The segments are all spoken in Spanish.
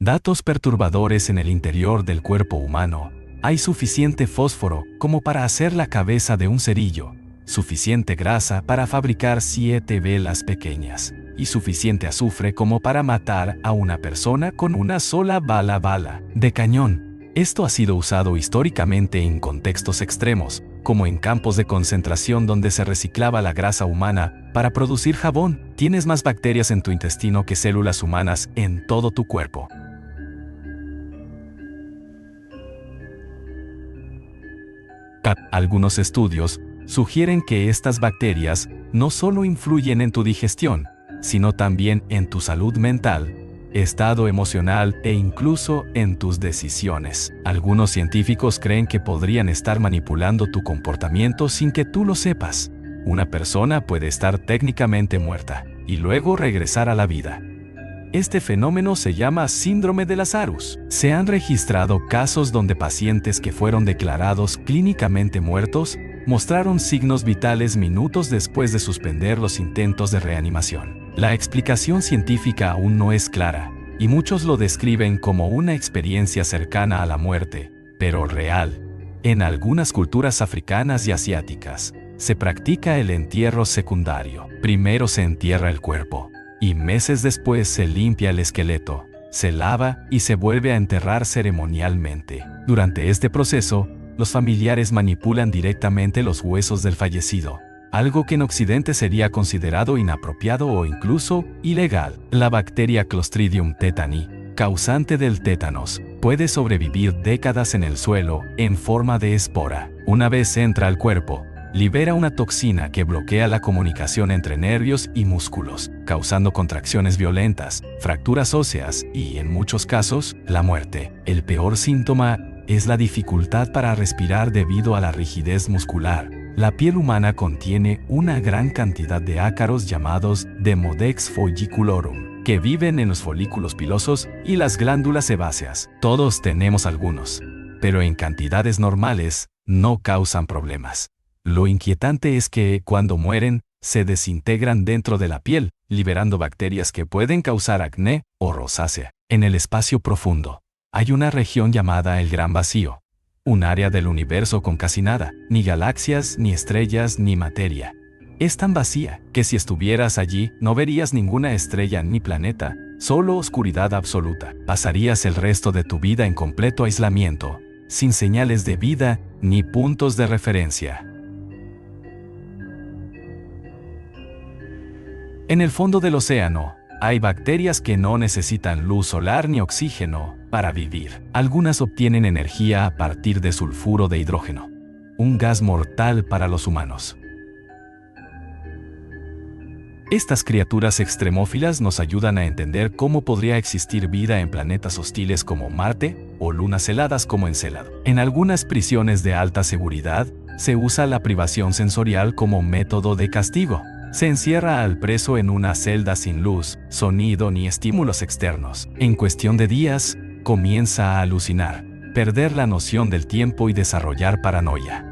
Datos perturbadores en el interior del cuerpo humano. Hay suficiente fósforo como para hacer la cabeza de un cerillo, suficiente grasa para fabricar 7 velas pequeñas, y suficiente azufre como para matar a una persona con una sola bala de cañón. Esto ha sido usado históricamente en contextos extremos, como en campos de concentración donde se reciclaba la grasa humana para producir jabón. Tienes más bacterias en tu intestino que células humanas en todo tu cuerpo. Algunos estudios sugieren que estas bacterias no solo influyen en tu digestión, sino también en tu salud mental, estado emocional e incluso en tus decisiones. Algunos científicos creen que podrían estar manipulando tu comportamiento sin que tú lo sepas. Una persona puede estar técnicamente muerta y luego regresar a la vida. Este fenómeno se llama síndrome de Lazarus. Se han registrado casos donde pacientes que fueron declarados clínicamente muertos mostraron signos vitales minutos después de suspender los intentos de reanimación. La explicación científica aún no es clara, y muchos lo describen como una experiencia cercana a la muerte, pero real. En algunas culturas africanas y asiáticas, se practica el entierro secundario. Primero se entierra el cuerpo, y meses después se limpia el esqueleto, se lava y se vuelve a enterrar ceremonialmente. Durante este proceso, los familiares manipulan directamente los huesos del fallecido, algo que en Occidente sería considerado inapropiado o incluso ilegal. La bacteria Clostridium tetani, causante del tétanos, puede sobrevivir décadas en el suelo en forma de espora. Una vez entra al cuerpo, libera una toxina que bloquea la comunicación entre nervios y músculos, causando contracciones violentas, fracturas óseas y, en muchos casos, la muerte. El peor síntoma es la dificultad para respirar debido a la rigidez muscular. La piel humana contiene una gran cantidad de ácaros llamados Demodex folliculorum, que viven en los folículos pilosos y las glándulas sebáceas. Todos tenemos algunos, pero en cantidades normales no causan problemas. Lo inquietante es que, cuando mueren, se desintegran dentro de la piel, liberando bacterias que pueden causar acné o rosácea. En el espacio profundo, hay una región llamada el Gran Vacío, un área del universo con casi nada, ni galaxias, ni estrellas, ni materia. Es tan vacía que si estuvieras allí no verías ninguna estrella ni planeta, solo oscuridad absoluta. Pasarías el resto de tu vida en completo aislamiento, sin señales de vida ni puntos de referencia. En el fondo del océano, hay bacterias que no necesitan luz solar ni oxígeno para vivir. Algunas obtienen energía a partir de sulfuro de hidrógeno, un gas mortal para los humanos. Estas criaturas extremófilas nos ayudan a entender cómo podría existir vida en planetas hostiles como Marte o lunas heladas como Encélado. En algunas prisiones de alta seguridad, se usa la privación sensorial como método de castigo. Se encierra al preso en una celda sin luz, sonido ni estímulos externos. En cuestión de días, comienza a alucinar, perder la noción del tiempo y desarrollar paranoia.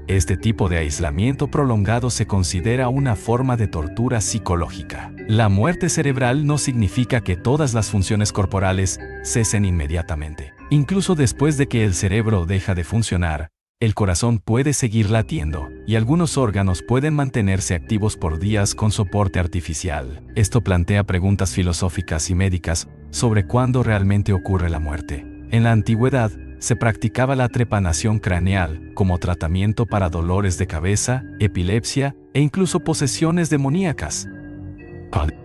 Este tipo de aislamiento prolongado se considera una forma de tortura psicológica. La muerte cerebral no significa que todas las funciones corporales cesen inmediatamente. Incluso después de que el cerebro deja de funcionar, el corazón puede seguir latiendo, y algunos órganos pueden mantenerse activos por días con soporte artificial. Esto plantea preguntas filosóficas y médicas sobre cuándo realmente ocurre la muerte. En la antigüedad, se practicaba la trepanación craneal como tratamiento para dolores de cabeza, epilepsia e incluso posesiones demoníacas.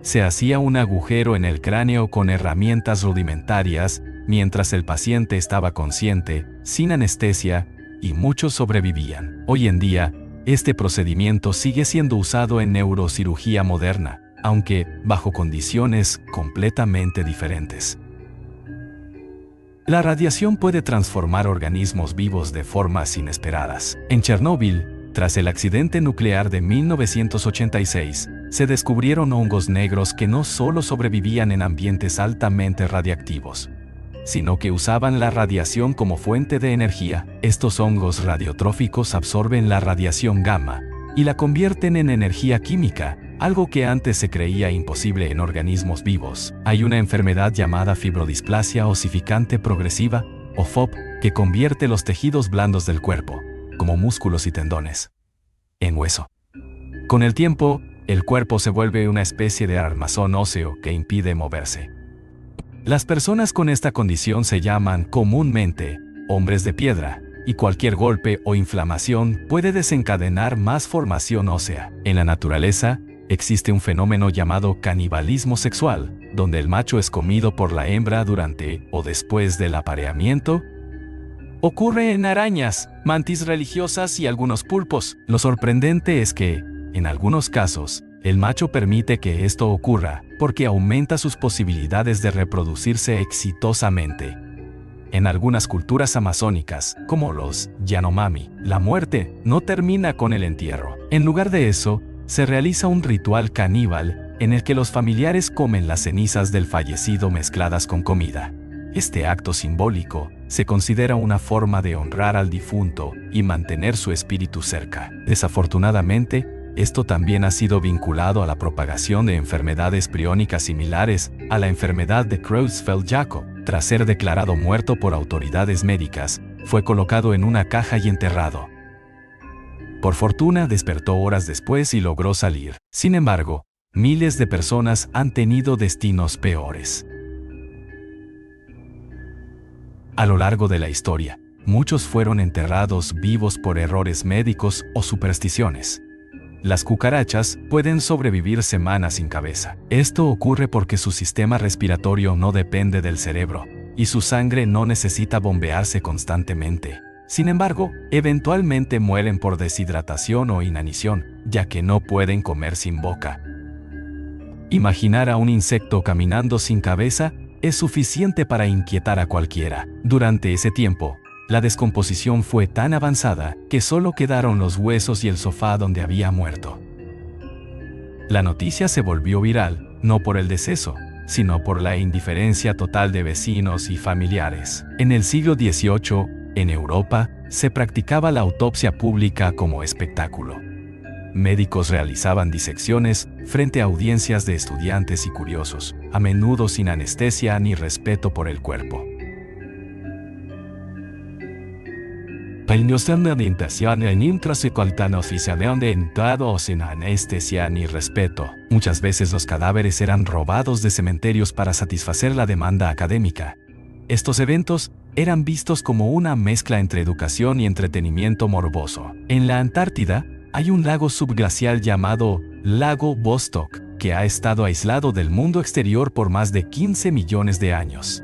Se hacía un agujero en el cráneo con herramientas rudimentarias mientras el paciente estaba consciente, sin anestesia, y muchos sobrevivían. Hoy en día, este procedimiento sigue siendo usado en neurocirugía moderna, aunque bajo condiciones completamente diferentes. La radiación puede transformar organismos vivos de formas inesperadas. En Chernóbil, tras el accidente nuclear de 1986, se descubrieron hongos negros que no solo sobrevivían en ambientes altamente radiactivos, sino que usaban la radiación como fuente de energía. Estos hongos radiotróficos absorben la radiación gamma y la convierten en energía química, algo que antes se creía imposible en organismos vivos. Hay una enfermedad llamada fibrodisplasia osificante progresiva, o FOP, que convierte los tejidos blandos del cuerpo, como músculos y tendones, en hueso. Con el tiempo, el cuerpo se vuelve una especie de armazón óseo que impide moverse. Las personas con esta condición se llaman comúnmente hombres de piedra, y cualquier golpe o inflamación puede desencadenar más formación ósea. En la naturaleza, existe un fenómeno llamado canibalismo sexual, donde el macho es comido por la hembra durante o después del apareamiento. Ocurre en arañas, mantis religiosas y algunos pulpos. Lo sorprendente es que, en algunos casos, el macho permite que esto ocurra porque aumenta sus posibilidades de reproducirse exitosamente. En algunas culturas amazónicas, como los Yanomami, la muerte no termina con el entierro. En lugar de eso, se realiza un ritual caníbal en el que los familiares comen las cenizas del fallecido mezcladas con comida. Este acto simbólico se considera una forma de honrar al difunto y mantener su espíritu cerca. Desafortunadamente, esto también ha sido vinculado a la propagación de enfermedades priónicas similares a la enfermedad de Creutzfeldt-Jakob. Tras ser declarado muerto por autoridades médicas, fue colocado en una caja y enterrado. Por fortuna, despertó horas después y logró salir. Sin embargo, miles de personas han tenido destinos peores. A lo largo de la historia, muchos fueron enterrados vivos por errores médicos o supersticiones. Las cucarachas pueden sobrevivir semanas sin cabeza. Esto ocurre porque su sistema respiratorio no depende del cerebro, y su sangre no necesita bombearse constantemente. Sin embargo, eventualmente mueren por deshidratación o inanición, ya que no pueden comer sin boca. Imaginar a un insecto caminando sin cabeza es suficiente para inquietar a cualquiera. Durante ese tiempo, la descomposición fue tan avanzada que solo quedaron los huesos y el sofá donde había muerto. La noticia se volvió viral, no por el deceso, sino por la indiferencia total de vecinos y familiares. En el siglo XVIII, en Europa, se practicaba la autopsia pública como espectáculo. Médicos realizaban disecciones frente a audiencias de estudiantes y curiosos, a menudo sin anestesia ni respeto por el cuerpo. La orientación en intrasecualtano oficial de entrado sin anestesia ni respeto. Muchas veces los cadáveres eran robados de cementerios para satisfacer la demanda académica. Estos eventos eran vistos como una mezcla entre educación y entretenimiento morboso. En la Antártida, hay un lago subglacial llamado Lago Vostok, que ha estado aislado del mundo exterior por más de 15 millones de años.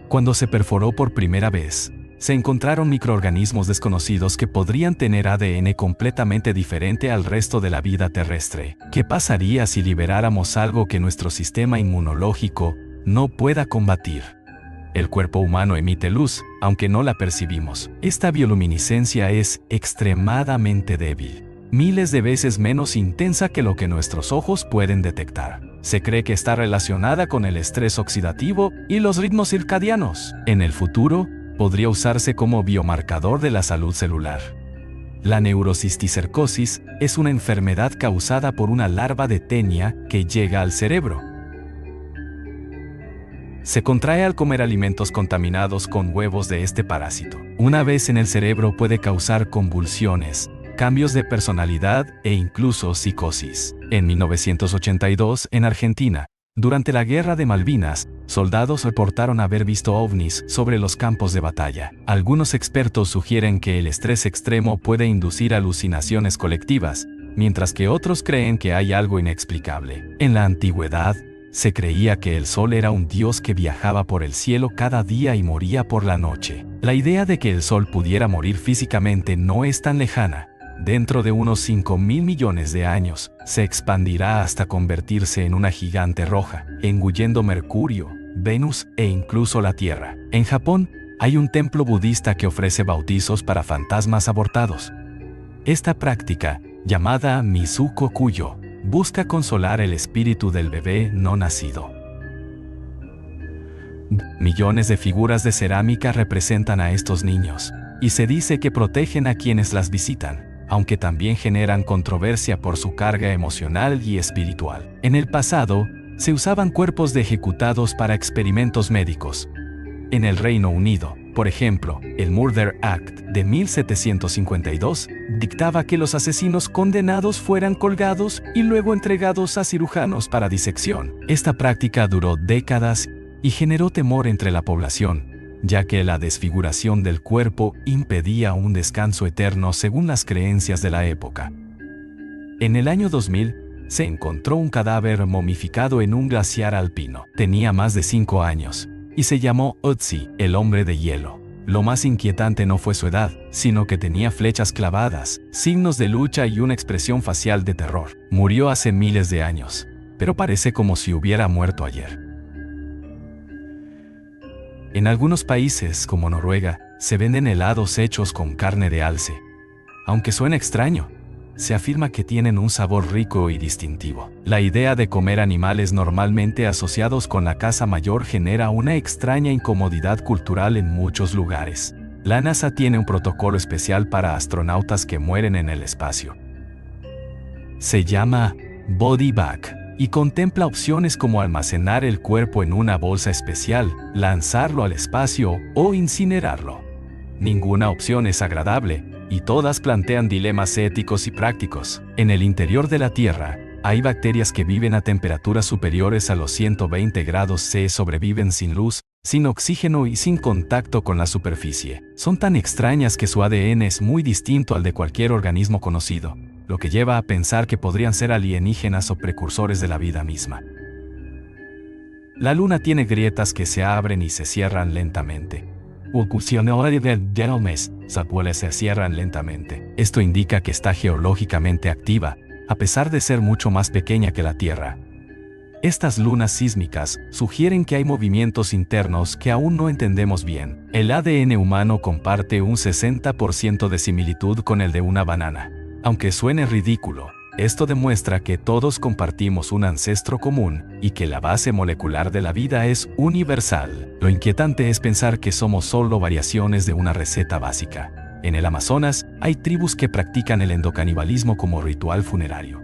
Cuando se perforó por primera vez, se encontraron microorganismos desconocidos que podrían tener ADN completamente diferente al resto de la vida terrestre. ¿Qué pasaría si liberáramos algo que nuestro sistema inmunológico no pueda combatir? El cuerpo humano emite luz, aunque no la percibimos. Esta bioluminiscencia es extremadamente débil, miles de veces menos intensa que lo que nuestros ojos pueden detectar. Se cree que está relacionada con el estrés oxidativo y los ritmos circadianos. En el futuro, podría usarse como biomarcador de la salud celular. La neurocisticercosis es una enfermedad causada por una larva de tenia que llega al cerebro. Se contrae al comer alimentos contaminados con huevos de este parásito. Una vez en el cerebro puede causar convulsiones, cambios de personalidad e incluso psicosis. En 1982, en Argentina, durante la Guerra de Malvinas, soldados reportaron haber visto ovnis sobre los campos de batalla. Algunos expertos sugieren que el estrés extremo puede inducir alucinaciones colectivas, mientras que otros creen que hay algo inexplicable. En la antigüedad, se creía que el sol era un dios que viajaba por el cielo cada día y moría por la noche. La idea de que el sol pudiera morir físicamente no es tan lejana. Dentro de unos 5.000 millones de años, se expandirá hasta convertirse en una gigante roja, engullendo Mercurio, Venus e incluso la Tierra. En Japón, hay un templo budista que ofrece bautizos para fantasmas abortados. Esta práctica, llamada Mizuko Kuyo, busca consolar el espíritu del bebé no nacido. Millones de figuras de cerámica representan a estos niños, y se dice que protegen a quienes las visitan. aunque también generan controversia por su carga emocional y espiritual. En el pasado, se usaban cuerpos de ejecutados para experimentos médicos. En el Reino Unido, por ejemplo, el Murder Act de 1752 dictaba que los asesinos condenados fueran colgados y luego entregados a cirujanos para disección. Esta práctica duró décadas y generó temor entre la población, ya que la desfiguración del cuerpo impedía un descanso eterno según las creencias de la época. En el año 2000, se encontró un cadáver momificado en un glaciar alpino. Tenía más de 5 años y se llamó Ötzi, el hombre de hielo. Lo más inquietante no fue su edad, sino que tenía flechas clavadas, signos de lucha y una expresión facial de terror. Murió hace miles de años, pero parece como si hubiera muerto ayer. En algunos países, como Noruega, se venden helados hechos con carne de alce. Aunque suena extraño, se afirma que tienen un sabor rico y distintivo. La idea de comer animales normalmente asociados con la caza mayor genera una extraña incomodidad cultural en muchos lugares. La NASA tiene un protocolo especial para astronautas que mueren en el espacio. Se llama Body Bag y contempla opciones como almacenar el cuerpo en una bolsa especial, lanzarlo al espacio o incinerarlo. Ninguna opción es agradable, y todas plantean dilemas éticos y prácticos. En el interior de la Tierra, hay bacterias que viven a temperaturas superiores a los 120 grados C, sobreviven sin luz, sin oxígeno y sin contacto con la superficie. Son tan extrañas que su ADN es muy distinto al de cualquier organismo conocido, lo que lleva a pensar que podrían ser alienígenas o precursores de la vida misma. La Luna tiene grietas que se abren y se cierran lentamente. Se cierran lentamente. Esto indica que está geológicamente activa, a pesar de ser mucho más pequeña que la Tierra. Estas lunas sísmicas sugieren que hay movimientos internos que aún no entendemos bien. El ADN humano comparte un 60% de similitud con el de una banana. Aunque suene ridículo, esto demuestra que todos compartimos un ancestro común y que la base molecular de la vida es universal. Lo inquietante es pensar que somos solo variaciones de una receta básica. En el Amazonas, hay tribus que practican el endocanibalismo como ritual funerario.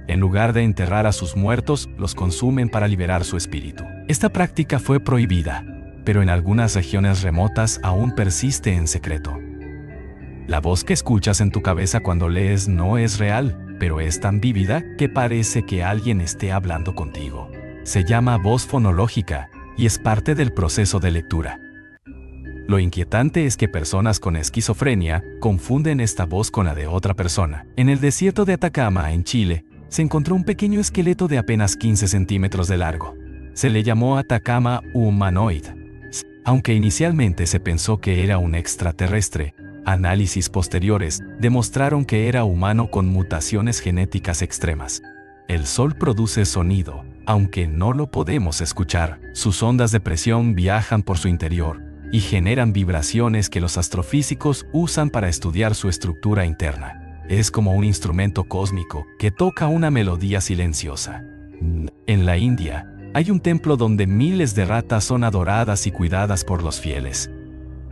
En lugar de enterrar a sus muertos, los consumen para liberar su espíritu. Esta práctica fue prohibida, pero en algunas regiones remotas aún persiste en secreto. La voz que escuchas en tu cabeza cuando lees no es real, pero es tan vívida que parece que alguien esté hablando contigo. Se llama voz fonológica y es parte del proceso de lectura. Lo inquietante es que personas con esquizofrenia confunden esta voz con la de otra persona. En el desierto de Atacama, en Chile, se encontró un pequeño esqueleto de apenas 15 centímetros de largo. Se le llamó Atacama humanoid. Aunque inicialmente se pensó que era un extraterrestre, análisis posteriores demostraron que era humano con mutaciones genéticas extremas. El Sol produce sonido, aunque no lo podemos escuchar. Sus ondas de presión viajan por su interior y generan vibraciones que los astrofísicos usan para estudiar su estructura interna. Es como un instrumento cósmico que toca una melodía silenciosa. En la India, hay un templo donde miles de ratas son adoradas y cuidadas por los fieles.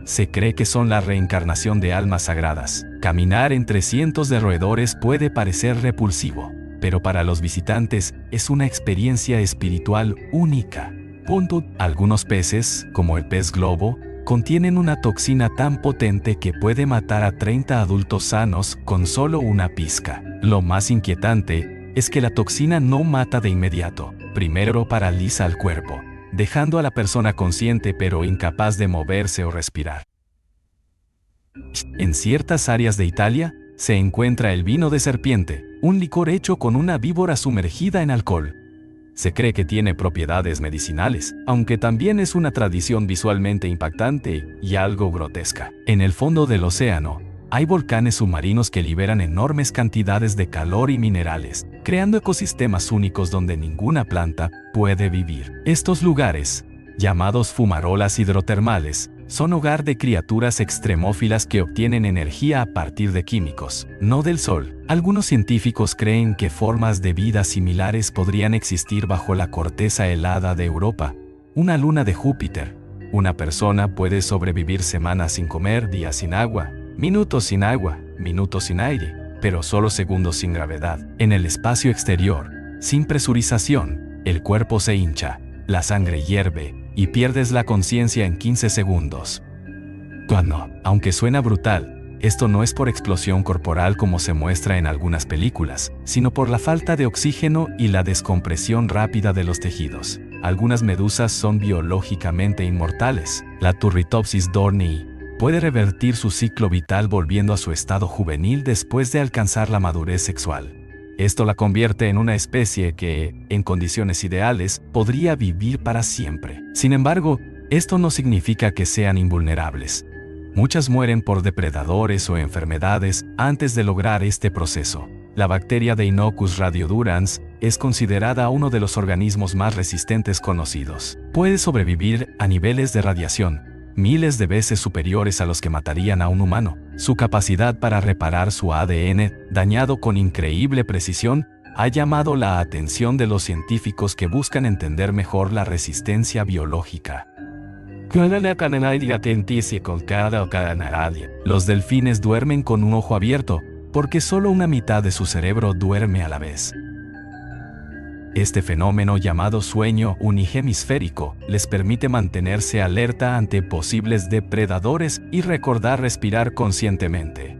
Se cree que son la reencarnación de almas sagradas. Caminar entre cientos de roedores puede parecer repulsivo, pero para los visitantes es una experiencia espiritual única. Algunos peces, como el pez globo, contienen una toxina tan potente que puede matar a 30 adultos sanos con solo una pizca. Lo más inquietante es que la toxina no mata de inmediato. Primero paraliza al cuerpo, dejando a la persona consciente pero incapaz de moverse o respirar. En ciertas áreas de Italia, se encuentra el vino de serpiente, un licor hecho con una víbora sumergida en alcohol. Se cree que tiene propiedades medicinales, aunque también es una tradición visualmente impactante y algo grotesca. En el fondo del océano, hay volcanes submarinos que liberan enormes cantidades de calor y minerales, creando ecosistemas únicos donde ninguna planta puede vivir. Estos lugares, llamados fumarolas hidrotermales, son hogar de criaturas extremófilas que obtienen energía a partir de químicos, no del sol. Algunos científicos creen que formas de vida similares podrían existir bajo la corteza helada de Europa, una luna de Júpiter. Una persona puede sobrevivir semanas sin comer, días sin agua, minutos sin aire, pero solo segundos sin gravedad. En el espacio exterior, sin presurización, el cuerpo se hincha, la sangre hierve y pierdes la conciencia en 15 segundos. Cuando, aunque suena brutal, esto no es por explosión corporal como se muestra en algunas películas, sino por la falta de oxígeno y la descompresión rápida de los tejidos. Algunas medusas son biológicamente inmortales. La Turritopsis dohrnii puede revertir su ciclo vital volviendo a su estado juvenil después de alcanzar la madurez sexual. Esto la convierte en una especie que, en condiciones ideales, podría vivir para siempre. Sin embargo, esto no significa que sean invulnerables. Muchas mueren por depredadores o enfermedades antes de lograr este proceso. La bacteria Deinococcus radiodurans es considerada uno de los organismos más resistentes conocidos. Puede sobrevivir a niveles de radiación miles de veces superiores a los que matarían a un humano. Su capacidad para reparar su ADN, dañado con increíble precisión, ha llamado la atención de los científicos que buscan entender mejor la resistencia biológica. Los delfines duermen con un ojo abierto, porque solo una mitad de su cerebro duerme a la vez. Este fenómeno llamado sueño unihemisférico les permite mantenerse alerta ante posibles depredadores y recordar respirar conscientemente.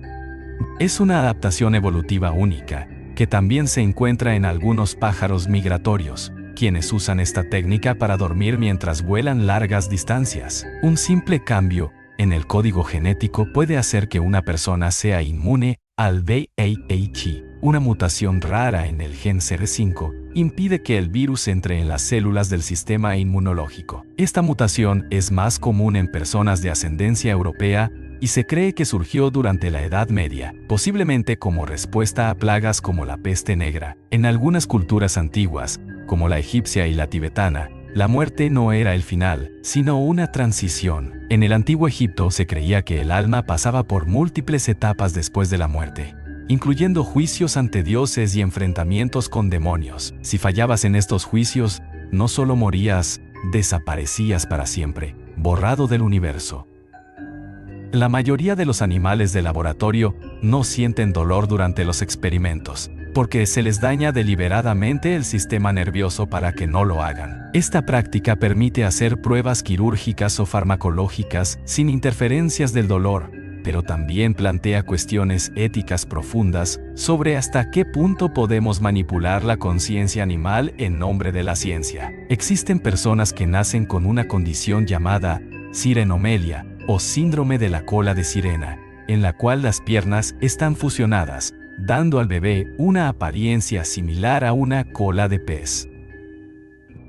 Es una adaptación evolutiva única, que también se encuentra en algunos pájaros migratorios, quienes usan esta técnica para dormir mientras vuelan largas distancias. Un simple cambio en el código genético puede hacer que una persona sea inmune al VIH. Una mutación rara en el gen CR5 impide que el virus entre en las células del sistema inmunológico. Esta mutación es más común en personas de ascendencia europea y se cree que surgió durante la Edad Media, posiblemente como respuesta a plagas como la peste negra. En algunas culturas antiguas, como la egipcia y la tibetana, la muerte no era el final, sino una transición. En el antiguo Egipto se creía que el alma pasaba por múltiples etapas después de la muerte, incluyendo juicios ante dioses y enfrentamientos con demonios. Si fallabas en estos juicios, no solo morías, desaparecías para siempre, borrado del universo. La mayoría de los animales de laboratorio no sienten dolor durante los experimentos, porque se les daña deliberadamente el sistema nervioso para que no lo hagan. Esta práctica permite hacer pruebas quirúrgicas o farmacológicas sin interferencias del dolor, pero también plantea cuestiones éticas profundas sobre hasta qué punto podemos manipular la conciencia animal en nombre de la ciencia. Existen personas que nacen con una condición llamada sirenomelia o síndrome de la cola de sirena, en la cual las piernas están fusionadas, dando al bebé una apariencia similar a una cola de pez.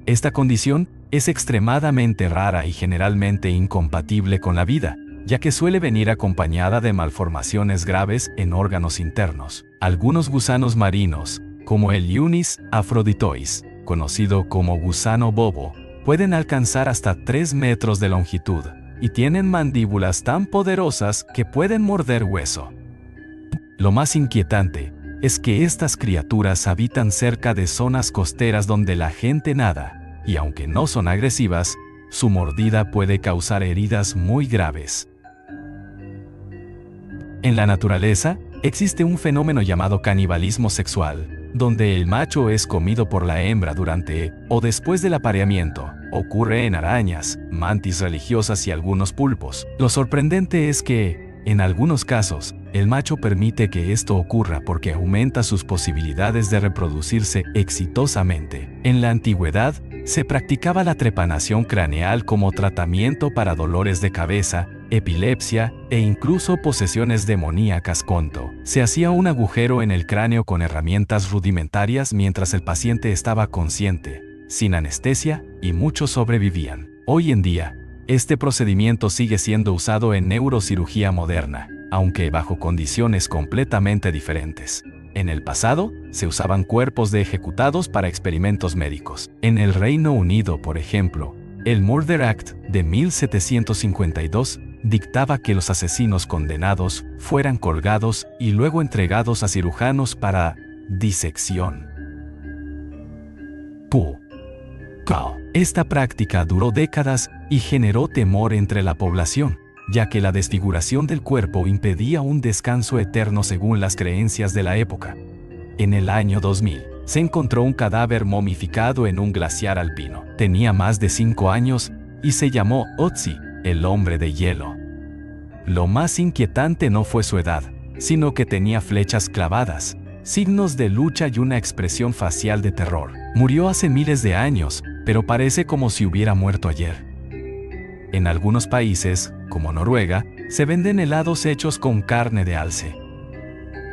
Esta condición es extremadamente rara y generalmente incompatible con la vida, ya que suele venir acompañada de malformaciones graves en órganos internos. Algunos gusanos marinos, como el Iunis aphroditois, conocido como gusano bobo, pueden alcanzar hasta 3 metros de longitud y tienen mandíbulas tan poderosas que pueden morder hueso. Lo más inquietante es que estas criaturas habitan cerca de zonas costeras donde la gente nada, y aunque no son agresivas, su mordida puede causar heridas muy graves. En la naturaleza, existe un fenómeno llamado canibalismo sexual, donde el macho es comido por la hembra durante o después del apareamiento. Ocurre en arañas, mantis religiosas y algunos pulpos. Lo sorprendente es que, en algunos casos, el macho permite que esto ocurra porque aumenta sus posibilidades de reproducirse exitosamente. En la antigüedad, se practicaba la trepanación craneal como tratamiento para dolores de cabeza, epilepsia e incluso posesiones demoníacas. Se hacía un agujero en el cráneo con herramientas rudimentarias mientras el paciente estaba consciente, sin anestesia, y muchos sobrevivían. Hoy en día, este procedimiento sigue siendo usado en neurocirugía moderna, aunque bajo condiciones completamente diferentes. En el pasado, se usaban cuerpos de ejecutados para experimentos médicos. En el Reino Unido, por ejemplo, el Murder Act de 1752 dictaba que los asesinos condenados fueran colgados y luego entregados a cirujanos para disección. Esta práctica duró décadas y generó temor entre la población. ya que la desfiguración del cuerpo impedía un descanso eterno según las creencias de la época. En el año 2000, se encontró un cadáver momificado en un glaciar alpino. Tenía más de 5 años y se llamó Otzi, el hombre de hielo. Lo más inquietante no fue su edad, sino que tenía flechas clavadas, signos de lucha y una expresión facial de terror. Murió hace miles de años, pero parece como si hubiera muerto ayer. En algunos países, como Noruega, se venden helados hechos con carne de alce.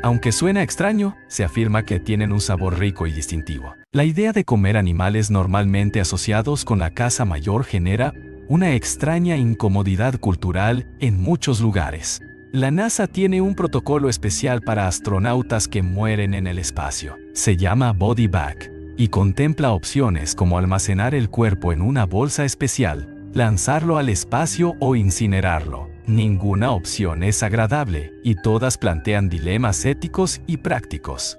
Aunque suena extraño, se afirma que tienen un sabor rico y distintivo. La idea de comer animales normalmente asociados con la casa mayor genera una extraña incomodidad cultural en muchos lugares. La NASA tiene un protocolo especial para astronautas que mueren en el espacio. Se llama Body Bag y contempla opciones como almacenar el cuerpo en una bolsa especial, lanzarlo al espacio o incinerarlo. Ninguna opción es agradable y todas plantean dilemas éticos y prácticos.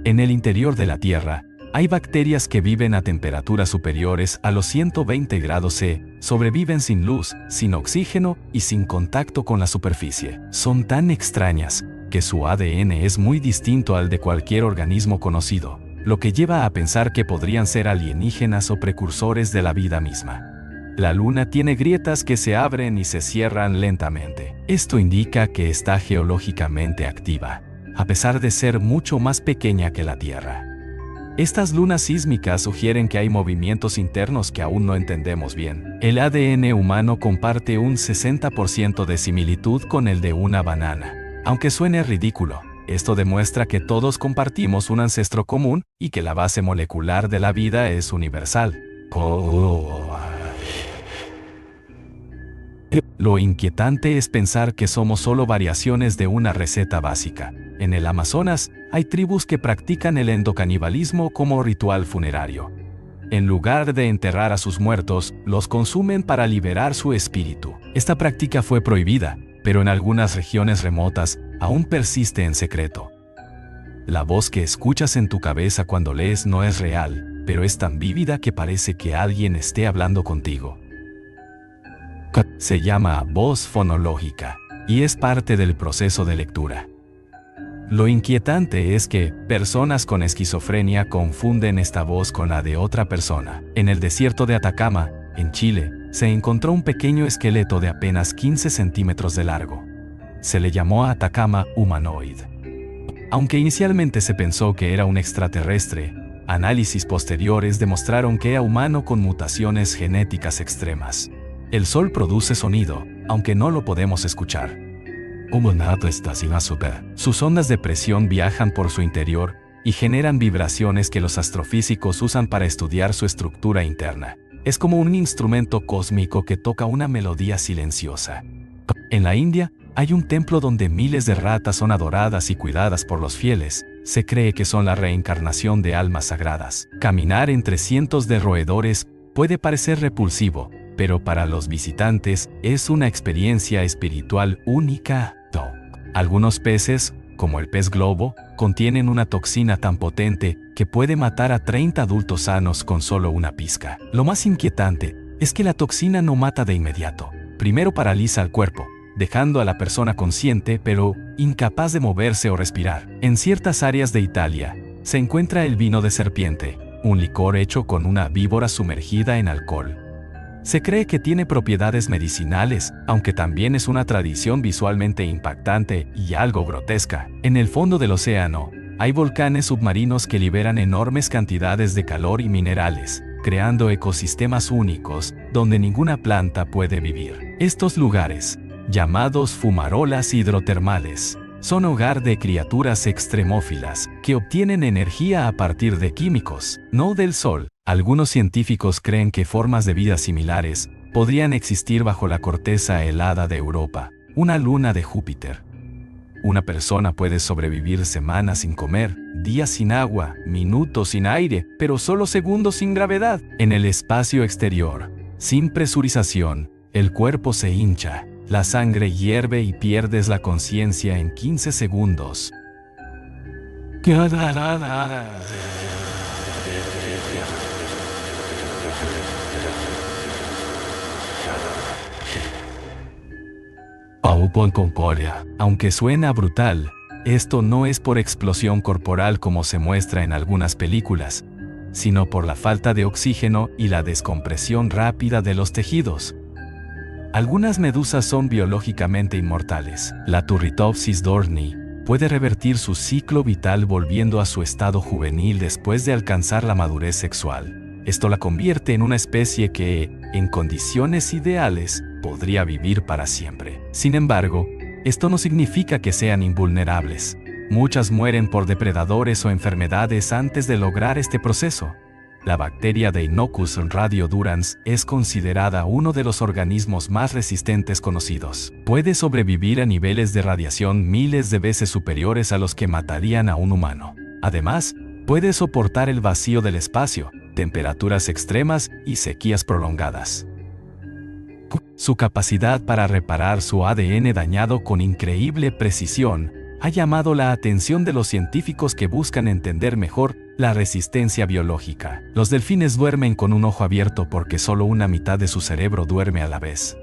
En el interior de la Tierra, hay bacterias que viven a temperaturas superiores a los 120 grados C, sobreviven sin luz, sin oxígeno y sin contacto con la superficie. Son tan extrañas que su ADN es muy distinto al de cualquier organismo conocido, lo que lleva a pensar que podrían ser alienígenas o precursores de la vida misma. La Luna tiene grietas que se abren y se cierran lentamente. Esto indica que está geológicamente activa, a pesar de ser mucho más pequeña que la Tierra. Estas lunas sísmicas sugieren que hay movimientos internos que aún no entendemos bien. El ADN humano comparte un 60% de similitud con el de una banana. Aunque suene ridículo, esto demuestra que todos compartimos un ancestro común y que la base molecular de la vida es universal. Lo inquietante es pensar que somos solo variaciones de una receta básica. En el Amazonas, hay tribus que practican el endocanibalismo como ritual funerario. En lugar de enterrar a sus muertos, los consumen para liberar su espíritu. Esta práctica fue prohibida, pero en algunas regiones remotas aún persiste en secreto. La voz que escuchas en tu cabeza cuando lees no es real, pero es tan vívida que parece que alguien esté hablando contigo. Se llama voz fonológica y es parte del proceso de lectura. Lo inquietante es que personas con esquizofrenia confunden esta voz con la de otra persona. En el desierto de Atacama, en Chile, se encontró un pequeño esqueleto de apenas 15 centímetros de largo. Se le llamó Atacama humanoid. Aunque inicialmente se pensó que era un extraterrestre, análisis posteriores demostraron que era humano con mutaciones genéticas extremas. El sol produce sonido, aunque no lo podemos escuchar. Sus ondas de presión viajan por su interior y generan vibraciones que los astrofísicos usan para estudiar su estructura interna. Es como un instrumento cósmico que toca una melodía silenciosa. En la India, hay un templo donde miles de ratas son adoradas y cuidadas por los fieles. Se cree que son la reencarnación de almas sagradas. Caminar entre cientos de roedores puede parecer repulsivo, pero para los visitantes es una experiencia espiritual única. Algunos peces, como el pez globo, contienen una toxina tan potente que puede matar a 30 adultos sanos con solo una pizca. Lo más inquietante es que la toxina no mata de inmediato. Primero paraliza al cuerpo, dejando a la persona consciente pero incapaz de moverse o respirar. En ciertas áreas de Italia, se encuentra el vino de serpiente, un licor hecho con una víbora sumergida en alcohol. Se cree que tiene propiedades medicinales, aunque también es una tradición visualmente impactante y algo grotesca. En el fondo del océano, hay volcanes submarinos que liberan enormes cantidades de calor y minerales, creando ecosistemas únicos donde ninguna planta puede vivir. Estos lugares, llamados fumarolas hidrotermales, son hogar de criaturas extremófilas que obtienen energía a partir de químicos, no del sol. Algunos científicos creen que formas de vida similares podrían existir bajo la corteza helada de Europa, una luna de Júpiter. Una persona puede sobrevivir semanas sin comer, días sin agua, minutos sin aire, pero solo segundos sin gravedad. En el espacio exterior, sin presurización, el cuerpo se hincha, la sangre hierve y pierdes la conciencia en 15 segundos. Aunque suena brutal, esto no es por explosión corporal como se muestra en algunas películas, sino por la falta de oxígeno y la descompresión rápida de los tejidos. Algunas medusas son biológicamente inmortales. La Turritopsis dohrnii puede revertir su ciclo vital volviendo a su estado juvenil después de alcanzar la madurez sexual. Esto la convierte en una especie que, en condiciones ideales, podría vivir para siempre. Sin embargo, esto no significa que sean invulnerables. Muchas mueren por depredadores o enfermedades antes de lograr este proceso. La bacteria Deinococcus radiodurans es considerada uno de los organismos más resistentes conocidos. Puede sobrevivir a niveles de radiación miles de veces superiores a los que matarían a un humano. Además, puede soportar el vacío del espacio, temperaturas extremas y sequías prolongadas. Su capacidad para reparar su ADN dañado con increíble precisión ha llamado la atención de los científicos que buscan entender mejor la resistencia biológica. Los delfines duermen con un ojo abierto porque solo una mitad de su cerebro duerme a la vez.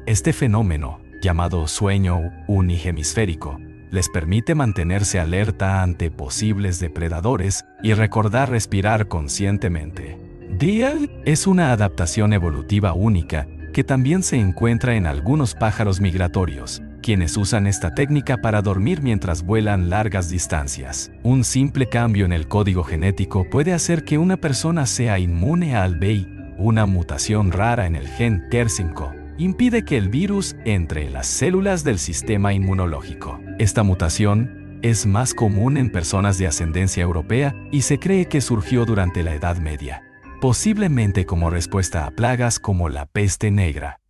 Este fenómeno, llamado sueño unihemisférico, les permite mantenerse alerta ante posibles depredadores y recordar respirar conscientemente. DIAL es una adaptación evolutiva única que también se encuentra en algunos pájaros migratorios, quienes usan esta técnica para dormir mientras vuelan largas distancias. Un simple cambio en el código genético puede hacer que una persona sea inmune al VIH. Una mutación rara en el gen TER5 impide que el virus entre en las células del sistema inmunológico. Esta mutación es más común en personas de ascendencia europea y se cree que surgió durante la Edad Media, posiblemente como respuesta a plagas como la peste negra.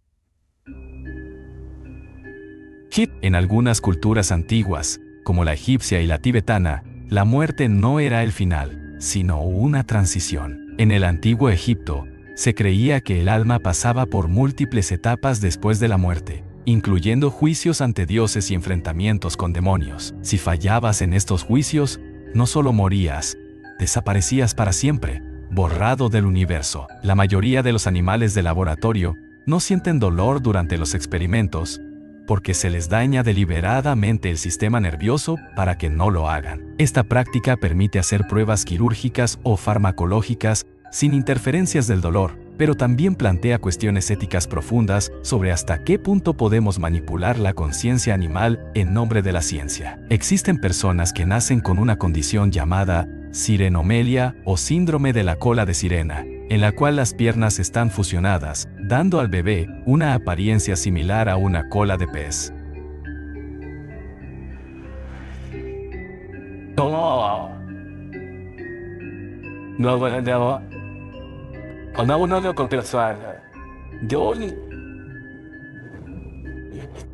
En algunas culturas antiguas, como la egipcia y la tibetana, la muerte no era el final, sino una transición. En el antiguo Egipto, se creía que el alma pasaba por múltiples etapas después de la muerte, incluyendo juicios ante dioses y enfrentamientos con demonios. Si fallabas en estos juicios, no solo morías, desaparecías para siempre, borrado del universo. La mayoría de los animales de laboratorio no sienten dolor durante los experimentos, porque se les daña deliberadamente el sistema nervioso para que no lo hagan. Esta práctica permite hacer pruebas quirúrgicas o farmacológicas sin interferencias del dolor, pero también plantea cuestiones éticas profundas sobre hasta qué punto podemos manipular la conciencia animal en nombre de la ciencia. Existen personas que nacen con una condición llamada sirenomelia o síndrome de la cola de sirena, en la cual las piernas están fusionadas, dando al bebé una apariencia similar a una cola de pez.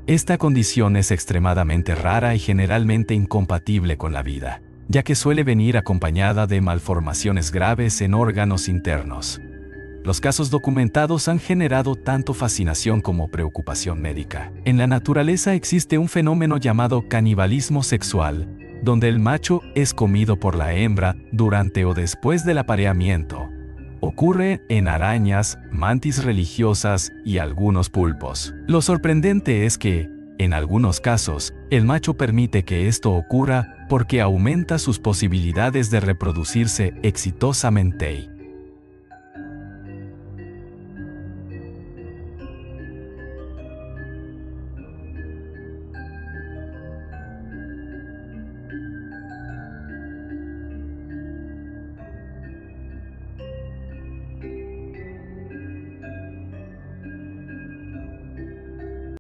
Esta condición es extremadamente rara y generalmente incompatible con la vida, ya que suele venir acompañada de malformaciones graves en órganos internos. Los casos documentados han generado tanto fascinación como preocupación médica. En la naturaleza existe un fenómeno llamado canibalismo sexual, donde el macho es comido por la hembra durante o después del apareamiento. Ocurre en arañas, mantis religiosas y algunos pulpos. Lo sorprendente es que, en algunos casos, el macho permite que esto ocurra porque aumenta sus posibilidades de reproducirse exitosamente.